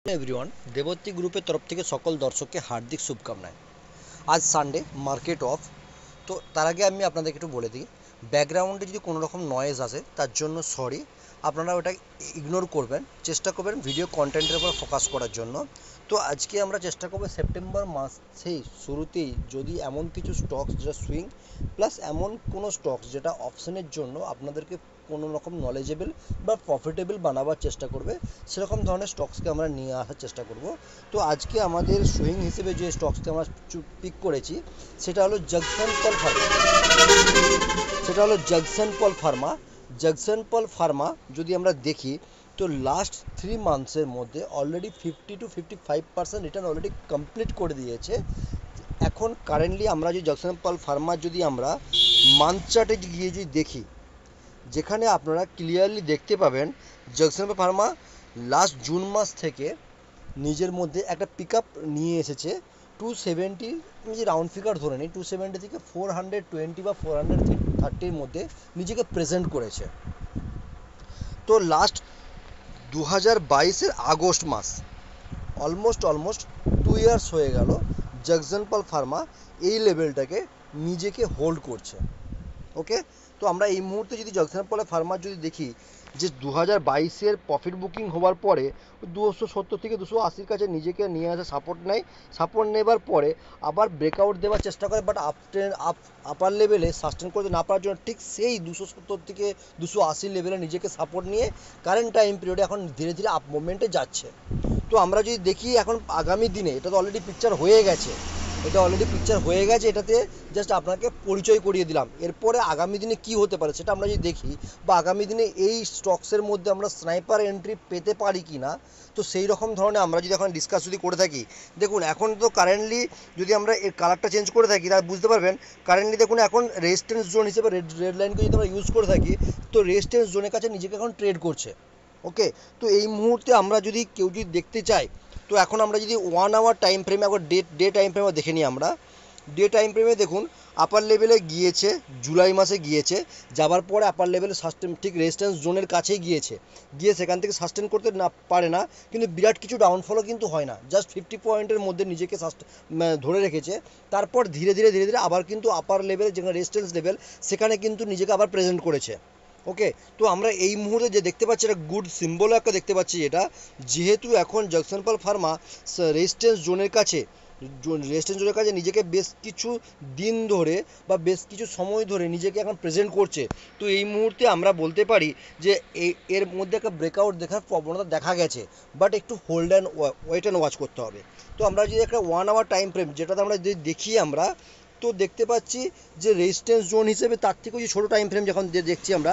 Everyone, Debatri গ্রুপের তরফ থেকে সকল দর্শককে হার্দিক শুভকামনায়। আজ সানডে, মার্কেট অফ। তো তার আগে আমি আপনাদেরকে একটু বলে দিই, ব্যাকগ্রাউন্ডে যদি কোনো রকম নয়েজ আসে তার জন্য সরি। আপনারা ওটা ইগনোর করবেন, চেষ্টা করবেন ভিডিও কন্টেন্টের উপর ফোকাস করার জন্য। তো আজকে আমরা চেষ্টা করবো সেপ্টেম্বর মাসেই শুরুতেই যদি এমন কিছু স্টকস যেটা সুইং প্লাস এমন কোনো স্টকস যেটা অপশনের জন্য আপনাদেরকে কোনো রকম নলেজেবল বা প্রফিটেবল বানাবার চেষ্টা করবে, সেরকম ধরনের স্টকসকে আমরা নিয়ে আসার চেষ্টা করব। তো আজকে আমাদের সুইং হিসেবে যে স্টকসকে আমরা পিক করেছি সেটা হলো জগসন পল ফার্মা। যদি আমরা দেখি তো লাস্ট 3 মান্থসের মধ্যে already 50 to 55% return already complete করে দিয়েছে। এখন কারেন্টলি আমরা যদি জগসন পল ফার্মা যদি আমরা মান্থ চার্টে গিয়ে যদি দেখি, যেখানে আপনারা ক্লিয়ারলি দেখতে পাবেন জগসন পল ফার্মা লাস্ট জুন মাস থেকে নিজের মধ্যে একটা পিক আপ নিয়ে এসেছে 270। আমি যে রাউন্ড ফিগার ধরে নিই, 270 থেকে 420 বা 430-র মধ্যে নিজেকে প্রেজেন্ট করেছে। তো লাস্ট 2022-এর আগস্ট মাস অলমোস্ট 2 ইয়ার্স হয়ে গেল জগসন পল ফার্মা এই লেভেলটাকে নিজেকে হোল্ড করছে। ওকে, তো আমরা এই মুহূর্তে যদি জগসন পল ফার্মার যদি দেখি যে 2022-এর প্রফিট বুকিং হওয়ার পরে 270 থেকে 280-র কাছে নিজেকে নিয়ে আসা সাপোর্ট নেবার পরে আবার ব্রেকআউট দেওয়ার চেষ্টা করে, বাট আপার লেভেলে সাস্টেন করতে না পারার জন্য ঠিক সেই 270 থেকে 280 লেভেলে নিজেকে সাপোর্ট নিয়ে কারেন্ট টাইম পিরিয়ডে এখন ধীরে ধীরে আপ মুভমেন্টে যাচ্ছে। তো আমরা যদি দেখি এখন আগামী দিনে এটা তো অলরেডি পিকচার হয়ে গেছে, এটাতে জাস্ট আপনাকে পরিচয় করিয়ে দিলাম। এরপরে আগামী দিনে কি হতে পারে সেটা আমরা যদি দেখি, বা আগামী দিনে এই স্টকসের মধ্যে আমরা স্নাইপার এন্ট্রি পেতে পারি কি না, তো সেই রকম ধরনের আমরা যদি এখন ডিসকাস যদি করে থাকি। দেখুন এখন তো কারেন্টলি যদি আমরা এর কালারটা চেঞ্জ করে থাকি তাহলে বুঝতে পারবেন কারেন্টলি দেখুন এখন রেজিস্ট্যান্স জোন হিসেবে রেড লাইনকে যদি আমরা ইউজ করে থাকি তো রেজিস্ট্যান্স জোনের কাছে নিজেকে এখন ট্রেড করছে। ওকে, তো এই মুহূর্তে আমরা যদি কেউ যদি দেখতে চাই তো এখন আমরা যদি 1 আওয়ার টাইম ফ্রেমে একবার ডে টাইম ফ্রেমে দেখে নিই। আমরা ডে টাইম ফ্রেমে দেখুন আপার লেভেলে গিয়েছে, জুলাই মাসে গিয়েছে, যাবার পরে আপার লেভেলে সাস্টেন ঠিক রেজিস্ট্যান্স জোনের কাছেই গিয়ে সেখান থেকে সাস্টেন করতে না পারে না, কিন্তু বিরাট কিছু ডাউনফলও কিন্তু হয় না, জাস্ট 50 পয়েন্টের মধ্যে নিজেকে ধরে রেখেছে। তারপর ধীরে ধীরে আবার কিন্তু আপার লেভেলে যেখানে রেজিস্ট্যান্স লেভেল সেখানে কিন্তু নিজেকে আবার প্রেজেন্ট করেছে। ওকে, তো আমরা এই মুহূর্তে যে দেখতে পাচ্ছি একটা গুড সিম্বল একটা দেখতে পাচ্ছি, এটা যেহেতু এখন জগসন পল ফার্মা রেজিস্ট্যান্স জোনের কাছে নিজেকে বেশ কিছু দিন ধরে বা বেশ কিছু সময় ধরে নিজেকে এখন প্রেজেন্ট করছে। তো এই মুহূর্তে আমরা বলতে পারি যে এর মধ্যে একটা ব্রেকআউট দেখার প্রবণতা দেখা গেছে, বাট একটু hold and wait and watch করতে হবে। তো আমরা যদি একটা 1 আওয়ার টাইম ফ্রেম যেটাতে আমরা যদি দেখি আমরা তো দেখতে পাচ্ছি যে রেজিস্ট্যান্স জোন হিসেবে তার থেকেও যে ছোটো টাইম ফ্রেম যখন দেখছি আমরা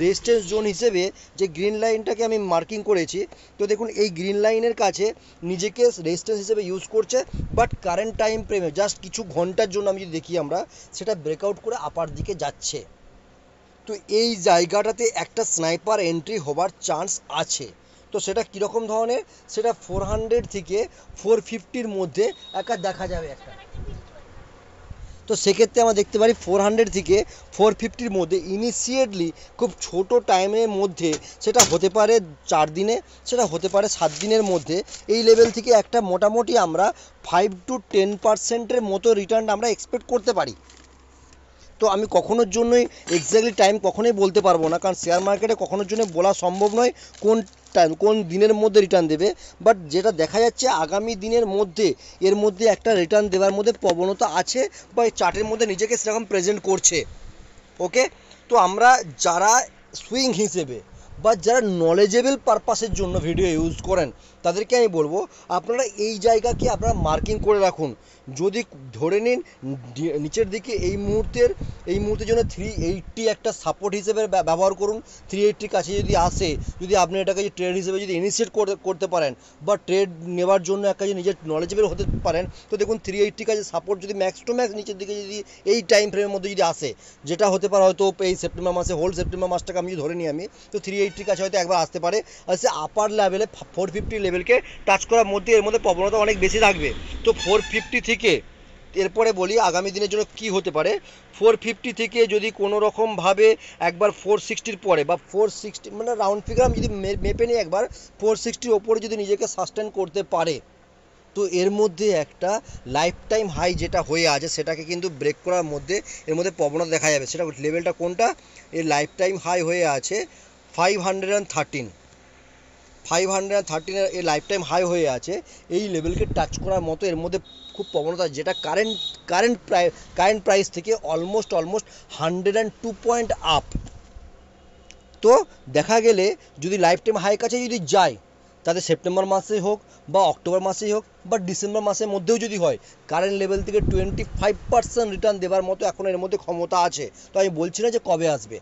রেজিস্ট্যান্স জোন হিসেবে যে গ্রিন লাইনটাকে আমি মার্কিং করেছি, তো দেখুন এই গ্রিন লাইনের কাছে নিজেকে রেজিস্ট্যান্স হিসেবে ইউজ করছে, বাট কারেন্ট টাইম ফ্রেমে জাস্ট কিছু ঘন্টার জন্য আমি যদি দেখি আমরা সেটা ব্রেকআউট করে আপার দিকে যাচ্ছে। তো এই জায়গাটাতে একটা স্নাইপার এন্ট্রি হবার চান্স আছে। তো সেটা কীরকম ধরনের, সেটা 400 থেকে 450-র মধ্যে একটা দেখা যাবে একটা। তো সেক্ষেত্রে আমরা দেখতে পারি 400 থেকে 450-র মধ্যে ইনিশিয়েটলি খুব ছোট টাইমের মধ্যে, সেটা হতে পারে 4 দিনে, সেটা হতে পারে 7 দিনের মধ্যে, এই লেভেল থেকে একটা মোটামুটি আমরা 5 to 10%-এর মতো রিটার্ন আমরা এক্সপেক্ট করতে পারি। তো আমি কখনোর জন্যই এক্স্যাক্টলি টাইম কখনোই বলতে পারবো না, কারণ শেয়ার মার্কেটে কখনোর জন্য বলা সম্ভব নয় কোন দিনের মধ্যে রিটার্ন দেবে, বাট যেটা দেখা যাচ্ছে আগামী দিনের মধ্যে এর মধ্যে একটা রিটার্ন দেওয়ার মধ্যে প্রবণতা আছে বা এই চার্টের মধ্যে নিজেকে সেরকম প্রেজেন্ট করছে। ওকে, তো আমরা যারা সুইং হিসেবে বা যারা নলেজেবল পারপাসের জন্য ভিডিও ইউজ করেন তাদেরকে আমি বলবো আপনারা এই জায়গাকে আপনারা মার্কিং করে রাখুন। যদি ধরে নিন নিচের দিকে এই মুহূর্তের জন্য 380 একটা সাপোর্ট হিসেবে ব্যবহার করুন। 380-র কাছে যদি আসে, যদি আপনি এটাকে ট্রেড হিসেবে যদি ইনিশিয়েট করতে পারেন বা ট্রেড নেওয়ার জন্য একটা যদি নিজের নলেজেবল হতে পারেন, তো দেখুন 380 কাছে সাপোর্ট যদি ম্যাক্স টু ম্যাক্স নিচের দিকে যদি এই টাইম ফ্রেমের মধ্যে যদি আসে, যেটা হতে পারে হয়তো এই সেপ্টেম্বর মাসে, হোল সেপ্টেম্বর মাসটাকে আমি ধরে নিই আমি, তো 380-র কাছে হয়তো একবার আসতে পারে। আর সে আপার লেভেলে 450 লেভেলকে টাচ করার মধ্যে এর মধ্যে প্রবণতা অনেক বেশি থাকবে। তো 450 থেকে এরপরে বলি আগামী দিনের জন্য কি হতে পারে। 450 থেকে যদি কোনো রকমভাবে একবার 460 পরে বা 460 মানে রাউন্ড ফিগার আমি যদি মেপে নিই একবার 460 ওপরে যদি নিজেকে সাস্টেন করতে পারে, তো এর মধ্যে একটা লাইফ টাইম হাই যেটা হয়ে আছে সেটাকে কিন্তু ব্রেক করার মধ্যে এর মধ্যে প্রবণতা দেখা যাবে। সেটা লেভেলটা কোনটা, এর লাইফ টাইম হাই হয়ে আছে 513, 513 এই লাইফ টাইম হাই হয়ে আছে। এই লেভেলকে টাচ করার মতো এর মধ্যে খুব প্রবণতা, যেটা কারেন্ট প্রাইস থেকে অলমোস্ট 102 পয়েন্ট আপ। তো দেখা গেলে যদি লাইফ টাইম হাই কাছে যদি যায়, তাতে সেপ্টেম্বর মাসে হোক বা অক্টোবর মাসেই হোক বা ডিসেম্বর মাসের মধ্যেও যদি হয়, কারেন্ট লেভেল থেকে 25% রিটার্ন দেওয়ার মতো এখন এর মধ্যে ক্ষমতা আছে। তো আমি বলছি না যে কবে আসবে,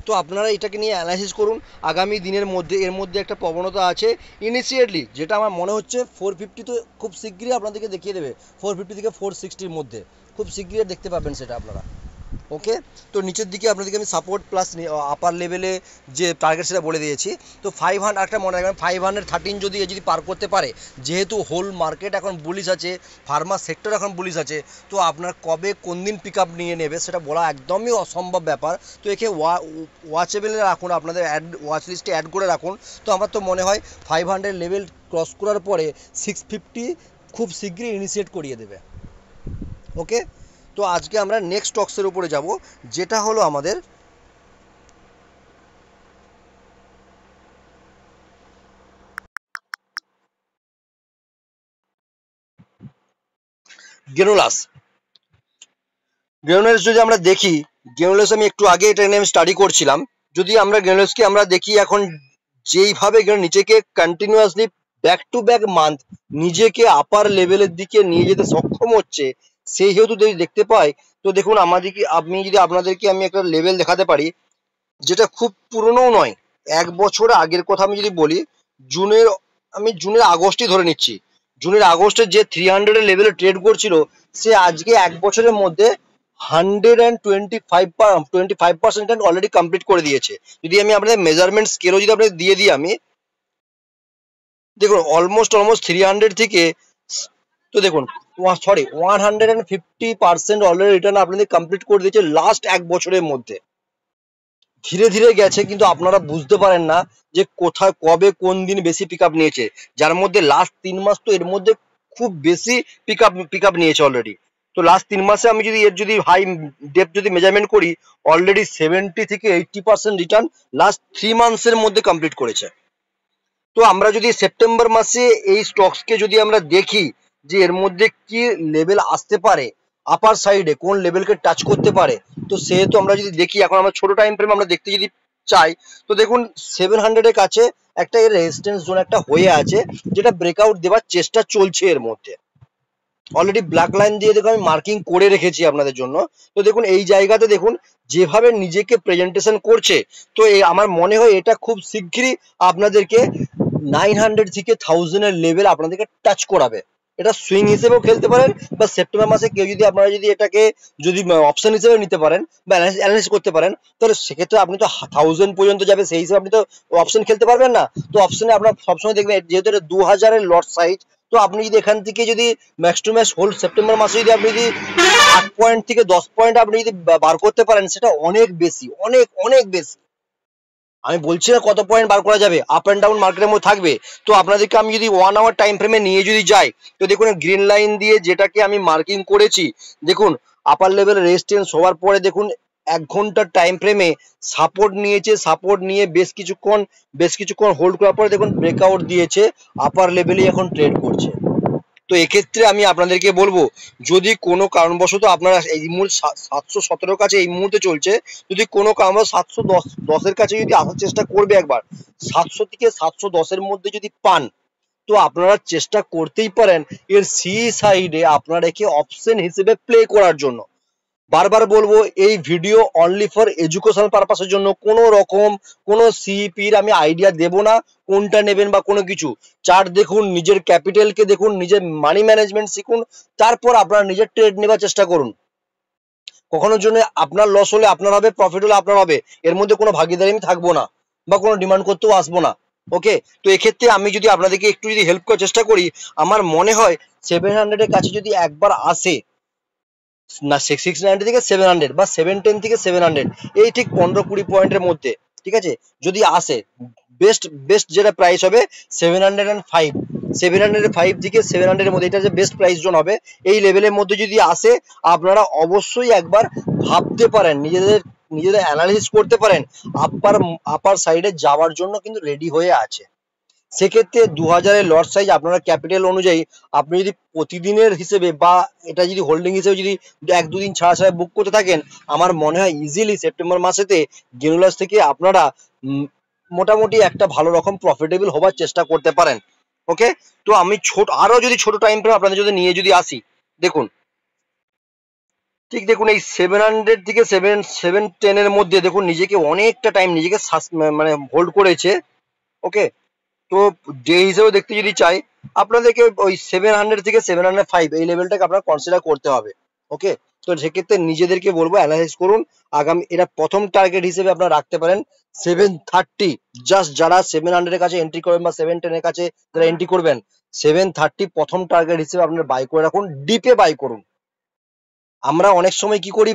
তো আপনারা এটাকে নিয়ে অ্যানালাইসিস করুন। আগামী দিনের মধ্যে এর মধ্যে একটা প্রবণতা আছে ইনিশিয়েটলি, যেটা আমার মনে হচ্ছে 450 তো খুব শীঘ্রই আপনাদেরকে দেখিয়ে দেবে, 450 থেকে 460-র মধ্যে খুব শীঘ্রই দেখতে পাবেন সেটা আপনারা। ওকে, তো নিচের দিকে আপনাদেরকে আমি সাপোর্ট প্লাস আপার লেভেলে যে টার্গেট সেটা বলে দিয়েছি। তো 500 একটা মনে রাখবেন, 513 যদি পার করতে পারে, যেহেতু হোল মার্কেট এখন বুলিশ আছে, ফার্মা সেক্টর এখন বুলিশ আছে, তো আপনার কবে কোন দিন পিক আপ নিয়ে নেবে সেটা বলা একদমই অসম্ভব ব্যাপার। তো একে ওয়াচেবলে রাখুন, আপনাদের ওয়াচ লিস্টে অ্যাড করে রাখুন। তো আমার তো মনে হয় 500 লেভেল ক্রস করার পরে 650 খুব শীঘ্রই ইনিশিয়েট করিয়ে দেবে। ওকে, তো আজকে আমরা নেক্সট স্টকসের উপরে যাব, যেটা হলো আমাদের গ্রেনুলাস। গ্রেনুলাস যদি আমরা দেখি, গ্রেনুলাস আমি একটু আগে এটা নিয়ে আমি স্টাডি করছিলাম। যদি আমরা গ্রেনুলাসকে আমরা দেখি এখন যেইভাবে নিজেকে continuously back to back month নিজেকে আপার লেভেলের দিকে নিয়ে যেতে সক্ষম হচ্ছে, সেই হেতু যদি দেখতে পাই, তো দেখুন আমাদেরকে আমি যদি আপনাদেরকে আমি একটা লেভেল দেখাতে পারি যেটা খুব পুরনোও নয়, 1 বছর আগের কথা আমি যদি বলি, জুনের জুনের আগস্টই ধরে নিচ্ছি, জুনের আগস্টে যে 300 লেভেলে ট্রেড করছিল, সে আজকে 1 বছরের মধ্যে 125% অলরেডি কমপ্লিট করে দিয়েছে। যদি আমি আপনাদের মেজারমেন্ট স্কেলও যদি আপনাদের দিয়ে দিই আমি, দেখুন অলমোস্ট 300 থেকে, তো দেখুন সরি 150% অলরেডি রিটার্ন আপনাদের কমপ্লিট করে দিয়েছে লাস্ট 1 বছরের মধ্যে। ধীরে ধীরে গেছে, কিন্তু আপনারা বুঝতে পারেন না যে কোথায় কবে কোন দিন বেশি পিক আপ নিয়েছে, যার মধ্যে লাস্ট 3 মাস তো এর মধ্যে খুব বেশি পিক আপ নিয়েছে অলরেডি। তো লাস্ট 3 মাসে আমি যদি এর যদি হাই ডেপ যদি মেজারমেন্ট করি, অলরেডি 70 থেকে 80% রিটার্ন লাস্ট 3 মান্থসের মধ্যে কমপ্লিট করেছে। তো আমরা যদি সেপ্টেম্বর মাসে এই স্টকসকে যদি আমরা দেখি যে এর মধ্যে কি লেভেল আসতে পারে, আপার সাইডে কোন লেভেলকে টাচ করতে পারে, তো সেহেতু আমরা যদি দেখি, এখন আমরা ছোট টাইম ফ্রেম আমরা দেখতে যদি চাই, তো দেখুন 700-এর কাছে একটা এর রেজিস্ট্যান্স জোন একটা হয়ে আছে, যেটা ব্রেকআউট দেওয়ার চেষ্টা চলছে এর মধ্যে। অলরেডি ব্ল্যাক লাইন দিয়ে দেখুন আমি মার্কিং করে রেখেছি আপনাদের জন্য। তো দেখুন এই জায়গাতে দেখুন যেভাবে নিজেকে প্রেজেন্টেশন করছে, তো আমার মনে হয় এটা খুব শিগগিরই আপনাদেরকে 900 থেকে 1000-এর লেভেল আপনাদেরকে টাচ করাবে। এটা সুইং হিসেবেও খেলতে পারেন, বা সেপ্টেম্বর মাসে কেউ যদি আপনারা যদি এটাকে যদি অপশন হিসেবে নিতে পারেন বা অ্যানালাইসিস করতে পারেন, তাহলে সেক্ষেত্রে আপনি তো 1000 পর্যন্ত যাবে, সেই হিসেবে আপনি তো অপশন খেলতে পারবেন না। তো অপশনে আপনার সবসময় দেখবেন যেহেতু এটা 2000-এর লট সাইজ, তো আপনি যদি এখান থেকে যদি max to max whole September মাসে যদি আপনি যদি 8 পয়েন্ট থেকে 10 পয়েন্ট আপনি যদি বার করতে পারেন, সেটা অনেক বেশি, অনেক অনেক বেশি। আমি বলছি না কত পয়েন্ট বার করা যাবে, আপ অ্যান্ড ডাউন মার্কেটের মধ্যে থাকবে। তো আপনাদেরকে আমি যদি 1 আওয়ার টাইম ফ্রেমে নিয়ে যদি যাই, তো দেখুন গ্রিন লাইন দিয়ে যেটাকে আমি মার্কিং করেছি, দেখুন আপার লেভেল রেজিস্ট্যান্স হওয়ার পরে দেখুন 1 ঘন্টার টাইম ফ্রেমে সাপোর্ট নিয়েছে, সাপোর্ট নিয়ে বেশ কিছুক্ষণ হোল্ড করার পরে দেখুন ব্রেকআউট দিয়েছে, আপার লেভেলে এখন ট্রেড করছে। তো এক্ষেত্রে আমি আপনাদেরকে বলবো, যদি কোনো কারণবশত আপনারা এই মুহূর্তে 717 কাছে এই মুহূর্তে চলছে, যদি কোনো কারণবশত 710-এর কাছে যদি আসার চেষ্টা করবে একবার, 700 থেকে 710-এর মধ্যে যদি পান, তো আপনারা চেষ্টা করতেই পারেন এর সি সাইডে আপনারা একে অপশন হিসেবে প্লে করার জন্য। বারবার বলবো এই ভিডিও অনলি ফর এডুকেশনাল পারপাসের জন্য, কোনো রকম কোনো সিপির আমি আইডিয়া দেব না কোনটা নেবেন বা কোনো কিছু। চার্ট দেখুন, নিজের ক্যাপিটালকে দেখুন, নিজের মানি ম্যানেজমেন্ট শিখুন, তারপর আপনারা নিজের ট্রেড নেবার চেষ্টা করুন। কখনোর জন্য আপনার লস হলে আপনার হবে, প্রফিট হলে আপনার হবে, এর মধ্যে কোনো ভাগিদারি আমি থাকবো না বা কোনো ডিমান্ড করতেও আসবো না। ওকে, তো এক্ষেত্রে আমি যদি আপনাদেরকে একটু যদি হেল্প করার চেষ্টা করি, আমার মনে হয় 700-এর কাছে যদি একবার আসে, না 690 থেকে 700 বা 710 থেকে 700, এই ঠিক 15-20 পয়েন্টের মধ্যে, ঠিক আছে। যদি আসে, বেস্ট বেস্ট যেটা প্রাইস হবে 705, 705 থেকে 700 এর মধ্যে, এটা যে বেস্ট প্রাইস জোন হবে এই লেভেলের মধ্যে যদি আসে, আপনারা অবশ্যই একবার ভাবতে পারেন, নিজেদের নিজেদের অ্যানালিসিস করতে পারেন, আপার আপার সাইডে যাওয়ার জন্য কিন্তু রেডি হয়ে আছে। সেক্ষেত্রে 2000-এর লট সাইজ আপনারা ক্যাপিটাল অনুযায়ী আপনি যদি প্রতিদিনের হিসেবে বা এটা যদি হোল্ডিং হিসেবে যদি 1-2 দিন ছাড়া ছাড়া বুক করতে থাকেন, আমার মনে হয় ইজিলি সেপ্টেম্বর মাসেতে গ্রানুলাস থেকে আপনারা মোটামুটি একটা ভালো রকম প্রফিটেবল হবার চেষ্টা করতে পারেন। ওকে, তো আমি ছোট আরো যদি ছোট টাইম ফ্রেম আপনাদের যদি নিয়ে যদি আসি, দেখুন ঠিক দেখুন এই 700 থেকে 710 এর মধ্যে দেখুন নিজেকে অনেকটা টাইম নিজেকে মানে হোল্ড করেছে। ওকে, তো ডে হিসেবে দেখতে যদি চাই, আপনাদেরকে ওই 700 থেকে 705 এই লেভেলটাকে আপনার কনসিডার করতে হবে। ওকে, তো সেক্ষেত্রে নিজেদেরকে বলবো অ্যানালাইসিস করুন। আগামী এটা প্রথম টার্গেট হিসেবে আপনারা রাখতে পারেন 730। জাস্ট যারা 700 এর কাছে এন্ট্রি করবেন বা 710 এর কাছে যারা এন্ট্রি করবেন, 730 প্রথম টার্গেট হিসেবে আপনারা বাই করে রাখুন, ডিপে বাই করুন। আমরা অনেক সময় কি করি,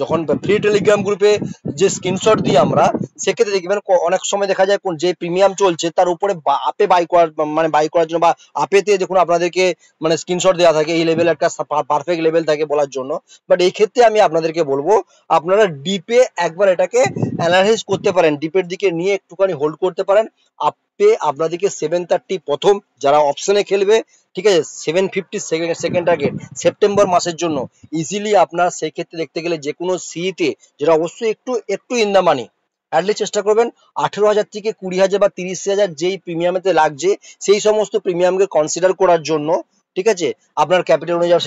যখন ফ্রি টেলিগ্রাম গ্রুপে যে স্ক্রিনশট দিই আমরা, সেক্ষেত্রে দেখবেন অনেক সময় দেখা যায় যে প্রিমিয়াম চলছে তার উপরে আপে বাই করার মানে বাই করার জন্য বা আপেতে দেখুন আপনাদেরকে মানে স্ক্রিনশট দেওয়া থাকে, এই লেভেল একটা পারফেক্ট লেভেল থাকে বলার জন্য। বাট এই ক্ষেত্রে আমি আপনাদেরকে বলবো আপনারা ডিপে একবার এটাকে অ্যানালাইসিস করতে পারেন, ডিপের দিকে নিয়ে একটুখানি হোল্ড করতে পারেন। আপে আপনাদেরকে 730 প্রথম যারা অপশনে খেলবে, ঠিক আছে, 750 সেকেন্ড টার্গেট সেপ্টেম্বর মাসের জন্য ইজিলি আপনার সেই ক্ষেত্রে দেখতে গেলে যে কোনো সিতে, যেটা অবশ্যই একটু একটু ইন দা মানি, অ্যাটলিস্ট চেষ্টা করবেন 18,000 থেকে 20,000 বা 30,000 যেই প্রিমিয়ামেতে লাগছে সেই সমস্ত প্রিমিয়ামকে কনসিডার করার জন্য, ঠিক আছে। আপনার ক্যাপিটাল অনুযায়ী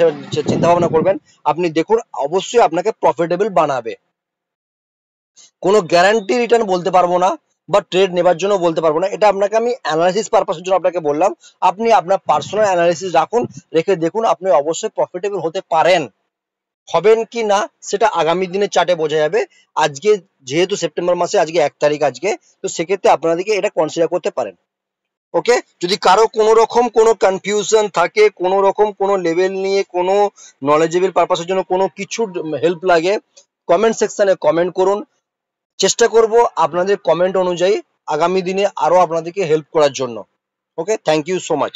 চিন্তা ভাবনা করবেন, আপনি দেখুন অবশ্যই আপনাকে প্রফিটেবল বানাবে। কোনো গ্যারান্টি রিটার্ন বলতে পারবো না বা ট্রেড নেবার জন্য বলতে পারবো না, এটা আপনাকে আমি অ্যানালাইসিস পারপাসের জন্য আপনাকে বললাম। আপনি আপনার পার্সোনাল অ্যানালাইসিস রাখুন, রেখে দেখুন আপনি অবশ্যই প্রফিটেবল হতে পারেন। হবেন কি না সেটা আগামী দিনের চার্টে বোঝা যাবে। আজকে যেহেতু সেপ্টেম্বর মাসে আজকে 1 তারিখ আজকে, তো সেক্ষেত্রে আপনাদেরকে এটা কনসিডার করতে পারেন। ওকে, যদি কারো কোনো রকম কোনো কনফিউশন থাকে, কোনো রকম কোনো লেভেল নিয়ে কোনো নলেজেবল পারপাসের জন্য কোনো কিছু হেল্প লাগে, কমেন্ট সেকশনে কমেন্ট করুন। চেষ্টা করব আপনাদের কমেন্ট অনুযায়ী আগামী দিনে আরো আপনাদেরকে হেল্প করার জন্য। ওকে, থ্যাংক ইউ সো মাচ।